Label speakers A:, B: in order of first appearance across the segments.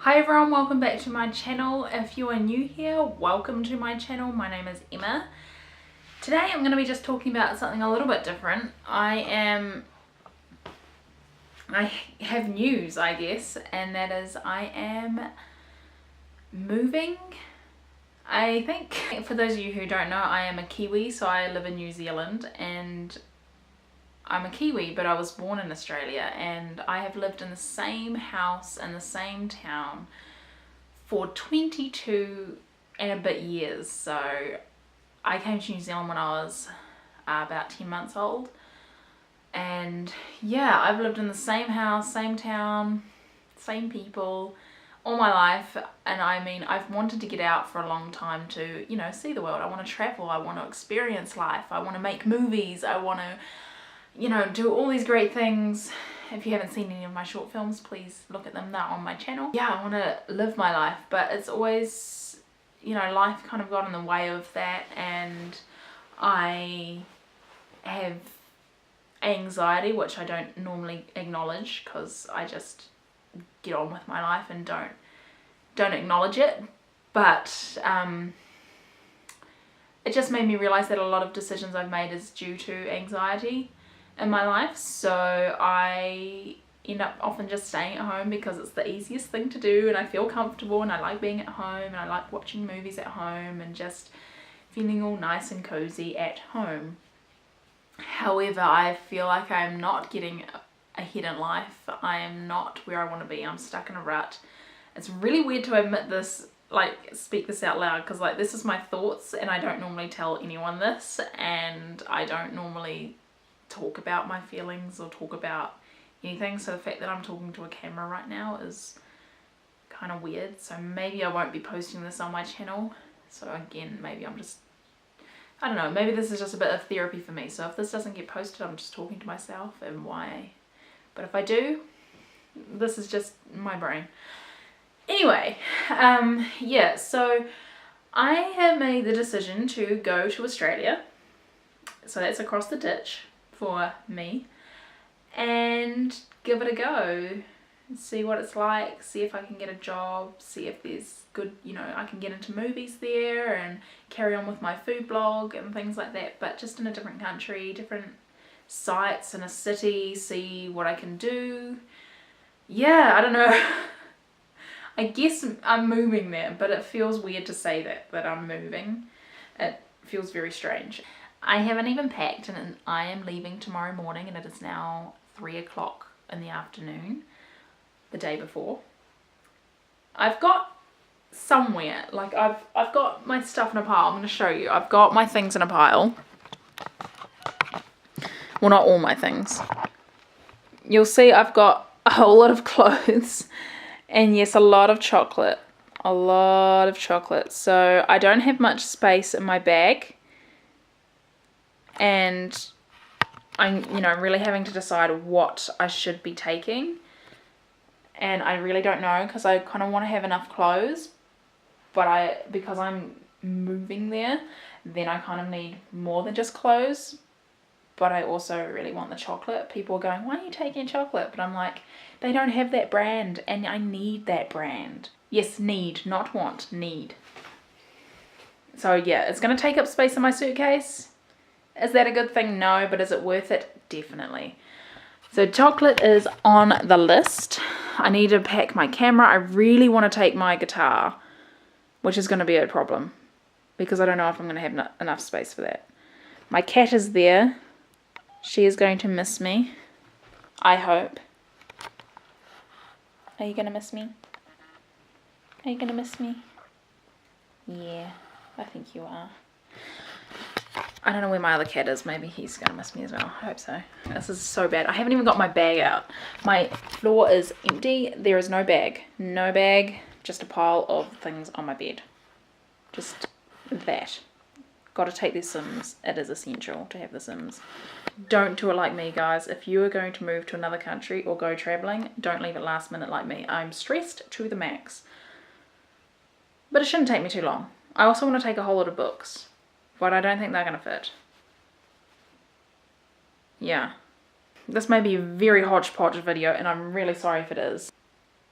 A: Hi everyone, welcome back to my channel. If you are new here, welcome to my channel. My name is Emma. Today I'm going to be just talking about something a little bit different. I have news, I guess, and that is I am moving. I think, for those of you who don't know, I am a Kiwi, so I live in New Zealand, and I'm a Kiwi, but I was born in Australia, and I have lived in the same house in the same town for 22 and a bit years. So I came to New Zealand when I was about 10 months old, and yeah, I've lived in the same house, same town, same people all my life. And I mean, I've wanted to get out for a long time to, you know, see the world. I want to travel, I want to experience life, I want to make movies, I want to, you know, do all these great things. If you haven't seen any of my short films, please look at them. They're on my channel. Yeah, I want to live my life, but it's always, you know, life kind of got in the way of that, and I have anxiety, which I don't normally acknowledge because I just get on with my life and don't acknowledge it. But it just made me realize that a lot of decisions I've made is due to anxiety in my life. So I end up often just staying at home because it's the easiest thing to do, and I feel comfortable, and I like being at home, and I like watching movies at home and just feeling all nice and cozy at home. However, I feel like I'm not getting ahead in life. I am not where I want to be. I'm stuck in a rut. It's really weird to admit this, like speak this out loud, because like this is my thoughts, and I don't normally tell anyone this, and I don't normally talk about my feelings or talk about anything. So the fact that I'm talking to a camera right now is kind of weird. So maybe I won't be posting this on my channel. So again, maybe I'm just, I don't know, maybe this is just a bit of therapy for me. So if this doesn't get posted, I'm just talking to myself, and why? But if I do, this is just my brain. Anyway, yeah, so I have made the decision to go to Australia. So that's across the ditch for me, and give it a go, see what it's like, see if I can get a job, see if there's good, you know, I can get into movies there and carry on with my food blog and things like that, but just in a different country, different sites in a city, see what I can do. Yeah, I don't know. I guess I'm moving there, but it feels weird to say that I'm moving. It feels very strange. I haven't even packed, and I am leaving tomorrow morning, and it is now 3 o'clock in the afternoon, the day before. I've got somewhere, like I've got my stuff in a pile. I'm going to show you. I've got my things in a pile. Well, not all my things. You'll see I've got a whole lot of clothes, and yes, a lot of chocolate. A lot of chocolate. So I don't have much space in my bag, and I'm, you know, really having to decide what I should be taking. And I really don't know, because I kind of want to have enough clothes, but because I'm moving there, then I kind of need more than just clothes. But I also really want the chocolate. People are going, why are you taking chocolate? But I'm like, they don't have that brand, and I need that brand. Yes, need, not want, need. So yeah, it's going to take up space in my suitcase. Is that a good thing? No, but is it worth it? Definitely. So chocolate is on the list. I need to pack my camera. I really want to take my guitar, which is going to be a problem because I don't know if I'm going to have enough space for that. My cat is there. She is going to miss me, I hope. Are you going to miss me? Are you going to miss me? Yeah, I think you are. I don't know where my other cat is. Maybe he's going to miss me as well. I hope so. This is so bad. I haven't even got my bag out. My floor is empty. There is no bag. No bag. Just a pile of things on my bed. Just that. Got to take the Sims. It is essential to have the Sims. Don't do it like me, guys. If you are going to move to another country or go traveling, don't leave it last minute like me. I'm stressed to the max. But it shouldn't take me too long. I also want to take a whole lot of books, but I don't think they're going to fit. Yeah. This may be a very hodgepodge video, and I'm really sorry if it is.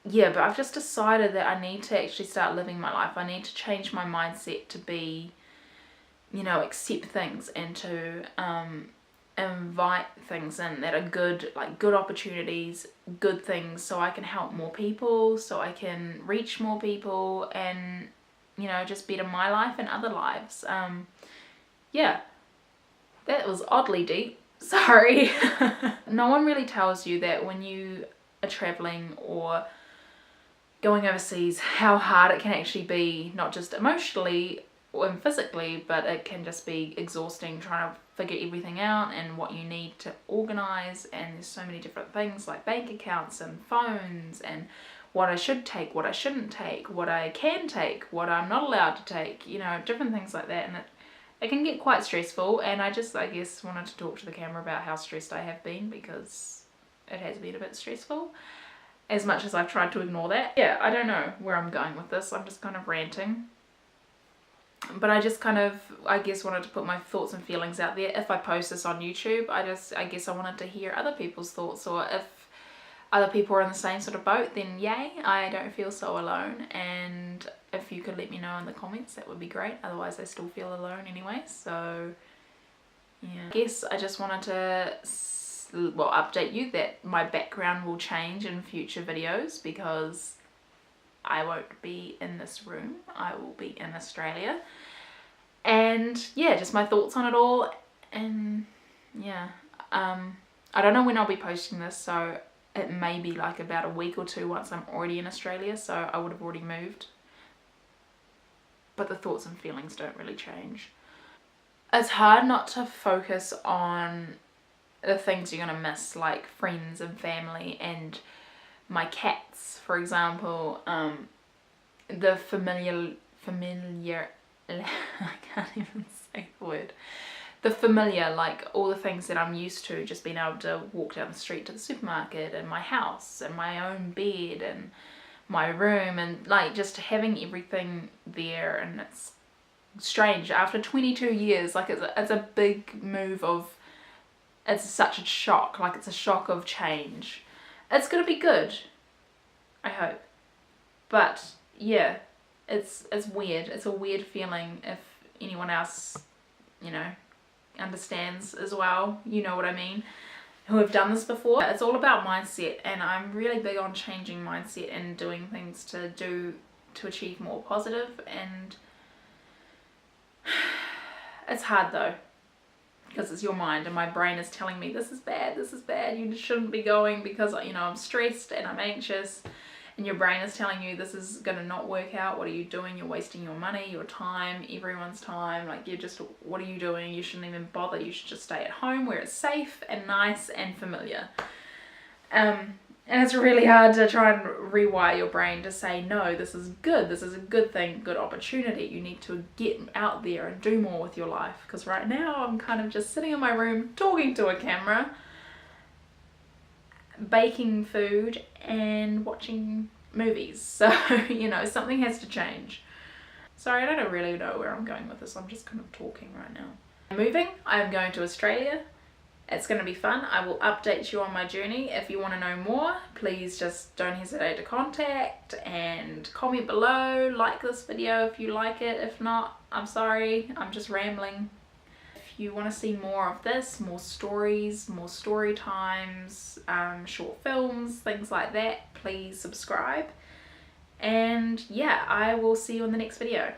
A: yeah, but I've just decided that I need to actually start living my life. I need to change my mindset to be, you know, accept things and to invite things in that are good, like good opportunities, good things, so I can help more people, so I can reach more people, and, you know, just better my life and other lives. Yeah, that was oddly deep. Sorry. No one really tells you that when you are traveling or going overseas, how hard it can actually be, not just emotionally and physically, but it can just be exhausting trying to figure everything out and what you need to organize. And there's so many different things like bank accounts and phones and what I should take, what I shouldn't take, what I can take, what I'm not allowed to take, you know, different things like that. And it can get quite stressful, and I guess wanted to talk to the camera about how stressed I have been, because it has been a bit stressful, as much as I've tried to ignore that. Yeah, I don't know where I'm going with this. I'm just kind of ranting. But I just kind of, I guess, wanted to put my thoughts and feelings out there. If I post this on YouTube, I guess I wanted to hear other people's thoughts, or if other people are in the same sort of boat, then yay, I don't feel so alone. And if you could let me know in the comments, that would be great. Otherwise I still feel alone anyway. So yeah, I guess I just wanted to update you that my background will change in future videos, because I won't be in this room, I will be in Australia. And yeah, just my thoughts on it all. And yeah, I don't know when I'll be posting this, so it may be like about a week or two once I'm already in Australia, so I would have already moved. But the thoughts and feelings don't really change. It's hard not to focus on the things you're gonna miss, like friends and family and my cats, for example. The familiar I can't even say the word. The familiar, like all the things that I'm used to, just being able to walk down the street to the supermarket, and my house and my own bed and my room, and like just having everything there. And it's strange after 22 years, like it's a big move of, it's such a shock, like it's a shock of change. It's gonna be good, I hope. But yeah, it's weird. It's a weird feeling. If anyone else, you know, understands as well, you know what I mean, who have done this before. It's all about mindset, and I'm really big on changing mindset and doing things to achieve more positive. And it's hard though, because it's your mind, and my brain is telling me this is bad, you shouldn't be going, because, you know, I'm stressed and I'm anxious. And your brain is telling you this is gonna not work out, what are you doing, you're wasting your money, your time, everyone's time, like you're just, what are you doing, you shouldn't even bother, you should just stay at home where it's safe and nice and familiar. And it's really hard to try and rewire your brain to say, no, this is good, this is a good thing, good opportunity, you need to get out there and do more with your life. Because right now I'm kind of just sitting in my room talking to a camera, baking food and watching movies. So, you know, something has to change. Sorry, I don't really know where I'm going with this. I'm just kind of talking right now. Moving, I'm going to Australia. It's going to be fun. I will update you on my journey. If you want to know more, please just don't hesitate to contact and comment below. Like this video if you like it. If not, I'm sorry, I'm just rambling. If you want to see more of this, more stories, more story times, short films, things like that, please subscribe. And yeah, I will see you in the next video.